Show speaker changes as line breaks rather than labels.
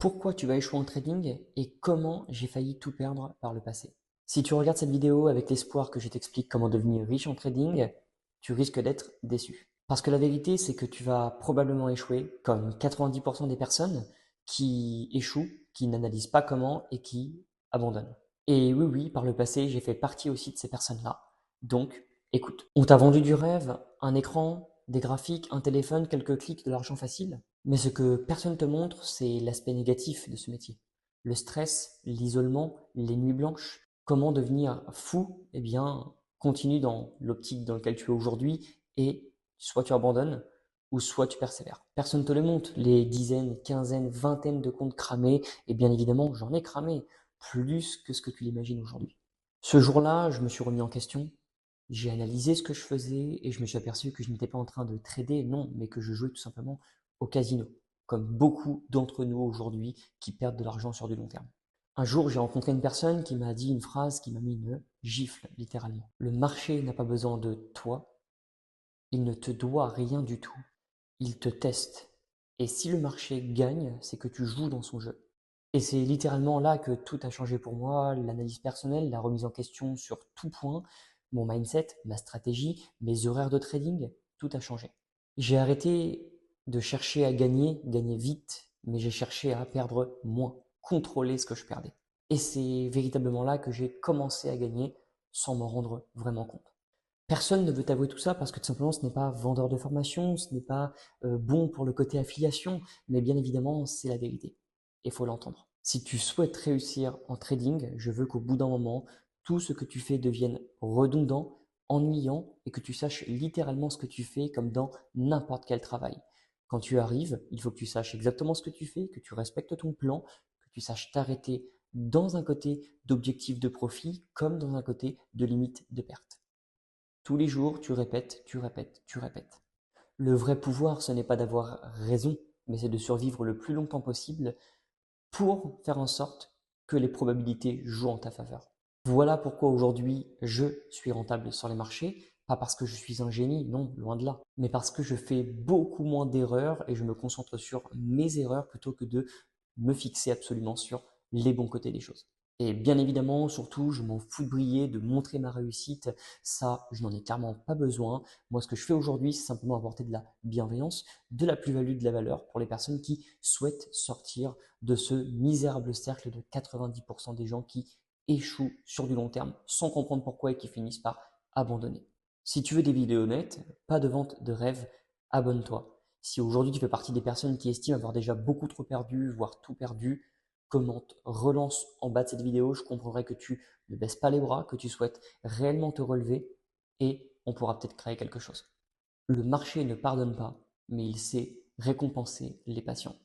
Pourquoi tu vas échouer en trading et comment j'ai failli tout perdre par le passé. Si tu regardes cette vidéo avec l'espoir que je t'explique comment devenir riche en trading, tu risques d'être déçu. Parce que la vérité, c'est que tu vas probablement échouer, comme 90% des personnes qui échouent, qui n'analysent pas comment et qui abandonnent. Et oui, oui, par le passé, j'ai fait partie aussi de ces personnes-là. Donc, écoute, on t'a vendu du rêve, un écran, des graphiques, un téléphone, quelques clics, de l'argent facile. Mais ce que personne ne te montre, c'est l'aspect négatif de ce métier. Le stress, l'isolement, les nuits blanches. Comment devenir fou? Eh bien, continue dans l'optique dans laquelle tu es aujourd'hui et soit tu abandonnes ou soit tu persévères. Personne ne te le montre, les dizaines, quinzaines, vingtaines de comptes cramés, et bien évidemment, j'en ai cramé plus que ce que tu l'imagines aujourd'hui. Ce jour-là, je me suis remis en question, j'ai analysé ce que je faisais et je me suis aperçu que je n'étais pas en train de trader, non, mais que je jouais tout simplement au casino, comme beaucoup d'entre nous aujourd'hui qui perdent de l'argent sur du long terme. Un jour, j'ai rencontré une personne qui m'a dit une phrase qui m'a mis une gifle, littéralement. Le marché n'a pas besoin de toi, il ne te doit rien du tout, il te teste. Et si le marché gagne, c'est que tu joues dans son jeu. Et c'est littéralement là que tout a changé pour moi, l'analyse personnelle, la remise en question sur tout point, mon mindset, ma stratégie, mes horaires de trading, tout a changé. J'ai arrêté de chercher à gagner, gagner vite, mais j'ai cherché à perdre moins, contrôler ce que je perdais. Et c'est véritablement là que j'ai commencé à gagner sans m'en rendre vraiment compte. Personne ne veut t'avouer tout ça parce que tout simplement ce n'est pas vendeur de formation, ce n'est pas bon pour le côté affiliation, mais bien évidemment c'est la vérité. Et il faut l'entendre. Si tu souhaites réussir en trading, je veux qu'au bout d'un moment, tout ce que tu fais devienne redondant, ennuyant et que tu saches littéralement ce que tu fais comme dans n'importe quel travail. Quand tu arrives, il faut que tu saches exactement ce que tu fais, que tu respectes ton plan, que tu saches t'arrêter dans un côté d'objectif de profit comme dans un côté de limite de perte. Tous les jours, tu répètes, tu répètes, tu répètes. Le vrai pouvoir, ce n'est pas d'avoir raison, mais c'est de survivre le plus longtemps possible pour faire en sorte que les probabilités jouent en ta faveur. Voilà pourquoi aujourd'hui je suis rentable sur les marchés, pas parce que je suis un génie, non, loin de là, mais parce que je fais beaucoup moins d'erreurs et je me concentre sur mes erreurs plutôt que de me fixer absolument sur les bons côtés des choses. Et bien évidemment, surtout, je m'en fous de briller, de montrer ma réussite. Ça, je n'en ai clairement pas besoin. Moi, ce que je fais aujourd'hui, c'est simplement apporter de la bienveillance, de la plus-value, de la valeur pour les personnes qui souhaitent sortir de ce misérable cercle de 90% des gens qui échouent sur du long terme sans comprendre pourquoi et qui finissent par abandonner. Si tu veux des vidéos honnêtes, pas de vente de rêve, abonne-toi. Si aujourd'hui tu fais partie des personnes qui estiment avoir déjà beaucoup trop perdu, voire tout perdu, commente, relance en bas de cette vidéo, je comprendrai que tu ne baisses pas les bras, que tu souhaites réellement te relever et on pourra peut-être créer quelque chose. Le marché ne pardonne pas, mais il sait récompenser les patients.